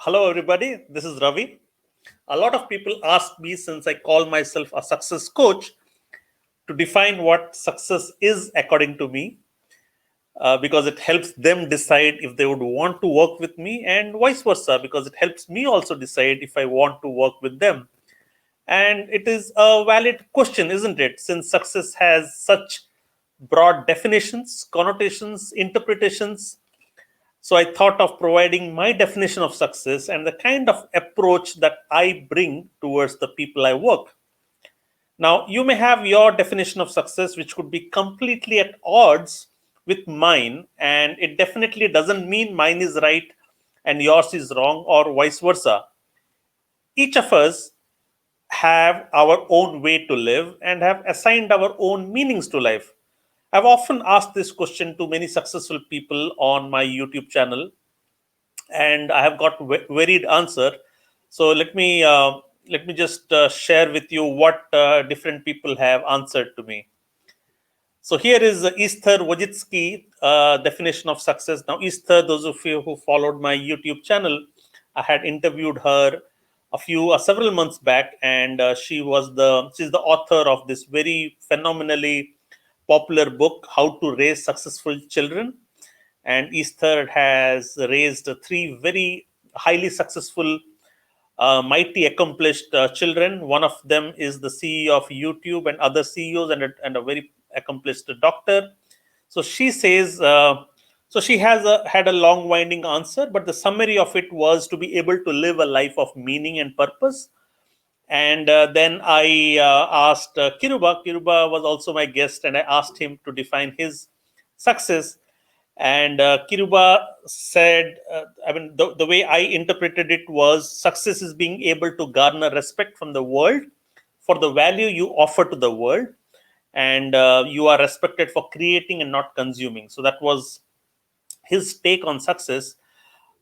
Hello, everybody. This is Ravi. A lot of people ask me, since I call myself a success coach, to define what success is according to me, because it helps them decide if they would want to work with me, and vice versa, because it helps me also decide if I want to work with them. And it is a valid question, isn't it? Since success has such broad definitions, connotations, interpretations, so I thought of providing my definition of success and the kind of approach that I bring towards the people I work. Now, you may have your definition of success, which could be completely at odds with mine, and it definitely doesn't mean mine is right and yours is wrong, or vice versa. Each of us have our own way to live and have assigned our own meanings to life. I've often asked this question to many successful people on my YouTube channel, and I have got varied answer. So let me just share with you what different people have answered to me. So here is Esther Wojcicki definition of success. Now, Esther, those of you who followed my YouTube channel, I had interviewed her several months back, and she's the author of this very phenomenally popular book, How to Raise Successful Children. And Esther has raised three very highly successful, mighty accomplished children. One of them is the CEO of YouTube and other CEOs, and a very accomplished doctor. So she says, so she has had a long winding answer, but the summary of it was to be able to live a life of meaning and purpose. And then I asked Kiruba. Kiruba was also my guest, and I asked him to define his success. And Kiruba said, the way I interpreted it was success is being able to garner respect from the world for the value you offer to the world, and you are respected for creating and not consuming. So that was his take on success.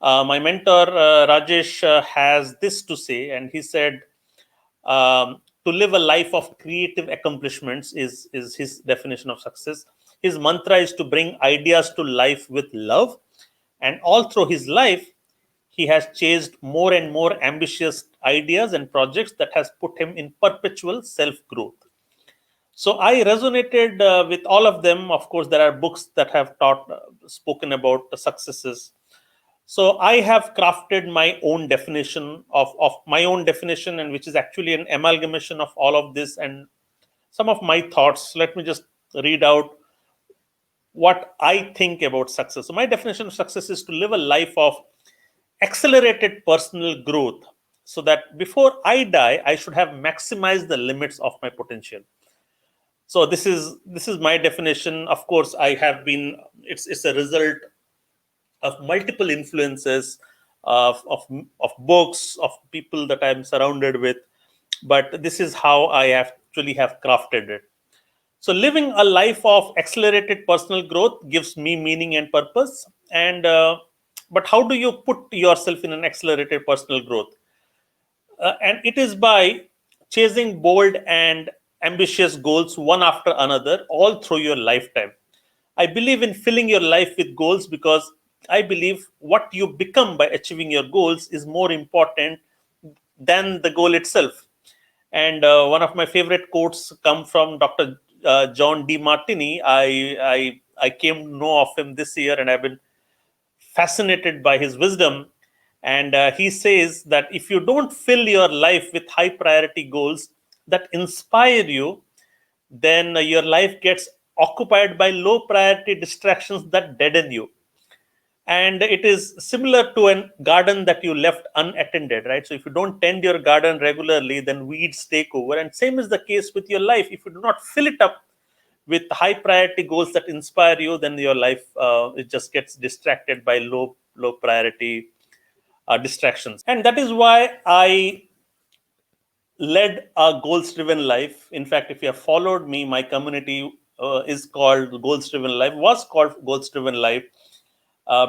My mentor, Rajesh, has this to say, and he said, to live a life of creative accomplishments is his definition of success. His mantra is to bring ideas to life with love, and all through his life, he has chased more and more ambitious ideas and projects that has put him in perpetual self growth. So I resonated with all of them. Of course, there are books that have spoken about the successes. So I have crafted my own definition of my own definition, and which is actually an amalgamation of all of this and some of my thoughts. Let me just read out what I think about success. So my definition of success is to live a life of accelerated personal growth, so that before I die, I should have maximized the limits of my potential. So this is my definition. Of course, I have been. It's a result of multiple influences of books, of people that I'm surrounded with. But this is how I actually have crafted it. So living a life of accelerated personal growth gives me meaning and purpose. And but how do you put yourself in an accelerated personal growth? And it is by chasing bold and ambitious goals one after another all through your lifetime. I believe in filling your life with goals because I believe what you become by achieving your goals is more important than the goal itself. And one of my favorite quotes come from Dr. John D. Martini. I came to know of him this year, and I've been fascinated by his wisdom. And he says that if you don't fill your life with high priority goals that inspire you, then your life gets occupied by low priority distractions that deaden you. And it is similar to a garden that you left unattended, right? So if you don't tend your garden regularly, then weeds take over. And same is the case with your life. If you do not fill it up with high priority goals that inspire you, then your life it just gets distracted by low priority distractions. And that is why I led a goals driven life. In fact, if you have followed me, my community is called Goals Driven Life, was called Goals Driven Life,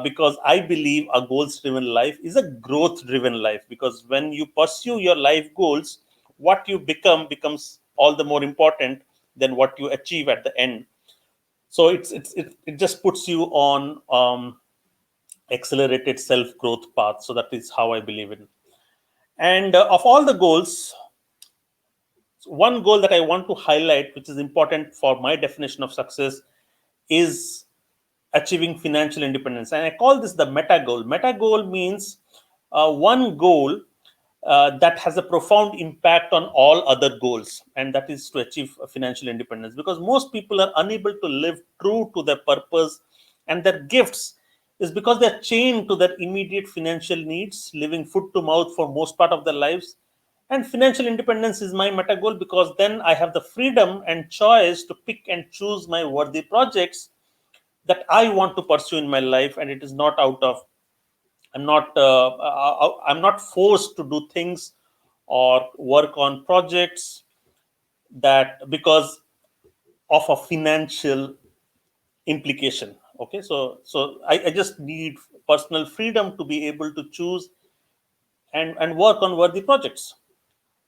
because I believe a goals driven life is a growth driven life. Because when you pursue your life goals, what you become becomes all the more important than what you achieve at the end. So it just puts you on accelerated self-growth path. So that is how I believe in. And of all the goals, one goal that I want to highlight, which is important for my definition of success, is achieving financial independence. And I call this the meta goal. Meta goal means one goal that has a profound impact on all other goals, and that is to achieve financial independence. Because most people are unable to live true to their purpose and their gifts is because they're chained to their immediate financial needs, living foot to mouth for most part of their lives. And financial independence is my meta goal because then I have the freedom and choice to pick and choose my worthy projects that I want to pursue in my life, and it is not out of I'm not forced to do things or work on projects that because of a financial implication. Okay, so I just need personal freedom to be able to choose and work on worthy projects.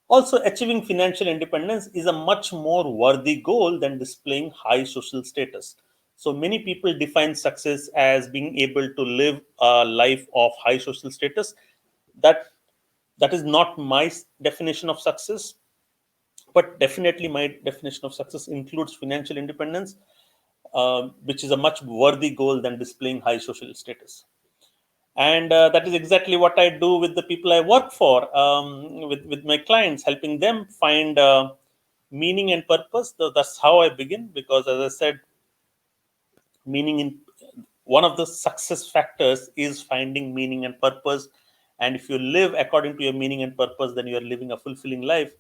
Also, achieving financial independence is a much more worthy goal than displaying high social status. So many people define success as being able to live a life of high social status. That that is not my definition of success, but definitely my definition of success includes financial independence, which is a much worthy goal than displaying high social status. And that is exactly what I do with the people I work for, with my clients, helping them find meaning and purpose. That's how I begin, because as I said, meaning in one of the success factors is finding meaning and purpose. And if you live according to your meaning and purpose, then you are living a fulfilling life.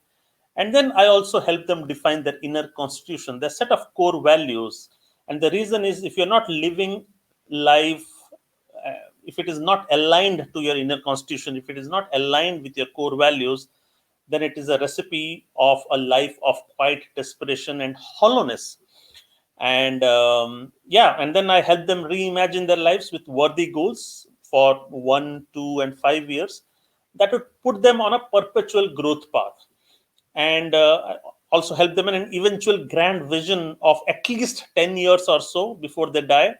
And then I also help them define their inner constitution, their set of core values. And the reason is, if you're not living life, if it is not aligned to your inner constitution, if it is not aligned with your core values, then it is a recipe of a life of quiet desperation and hollowness. And yeah, and then I help them reimagine their lives with worthy goals for 1, 2, and 5 years that would put them on a perpetual growth path, and also help them in an eventual grand vision of at least 10 years or so before they die,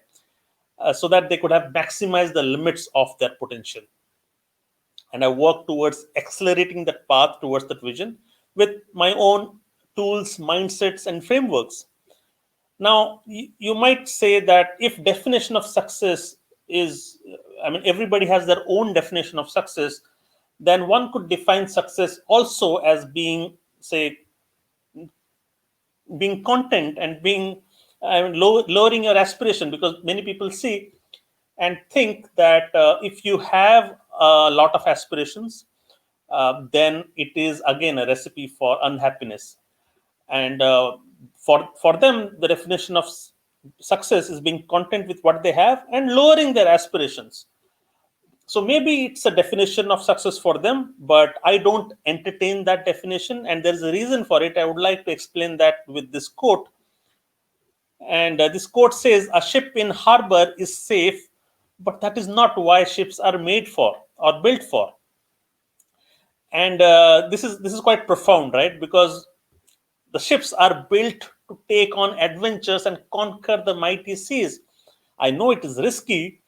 so that they could have maximized the limits of their potential. And I work towards accelerating that path towards that vision with my own tools, mindsets, and frameworks. Now, you might say that if definition of success is, I mean, everybody has their own definition of success, then one could define success also as being, say, being content and being lowering your aspiration, because many people see and think that if you have a lot of aspirations, then it is again a recipe for unhappiness. And for them, the definition of success is being content with what they have and lowering their aspirations. So maybe it's a definition of success for them, but I don't entertain that definition, and there's a reason for it. I would like to explain that with this quote. And this quote says, "A ship in harbor is safe, but that is not why ships are made for or built for." And this is quite profound, right? Because the ships are built to take on adventures and conquer the mighty seas. I know it is risky,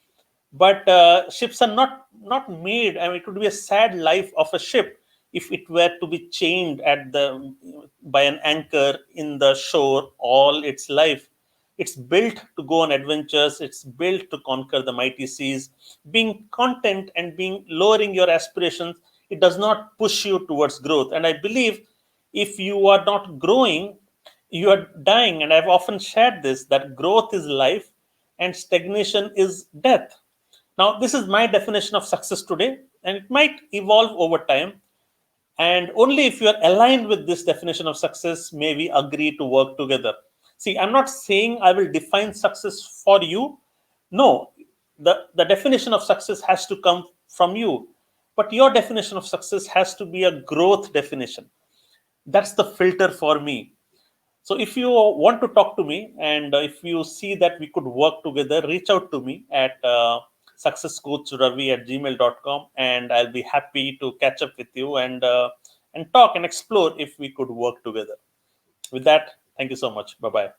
but ships are not made. I mean, it would be a sad life of a ship if it were to be chained at the by an anchor in the shore all its life. It's built to go on adventures. It's built to conquer the mighty seas. Being content and being lowering your aspirations, it does not push you towards growth. And I believe if you are not growing, you are dying. And I've often shared this, that growth is life and stagnation is death. Now, this is my definition of success today, and it might evolve over time. And only if you are aligned with this definition of success may we agree to work together. See, I'm not saying I will define success for you. No, the definition of success has to come from you. But your definition of success has to be a growth definition. That's the filter for me. So if you want to talk to me, and if you see that we could work together, reach out to me at successcoachravi@gmail.com, and I'll be happy to catch up with you and talk and explore if we could work together. With that, thank you so much. Bye bye.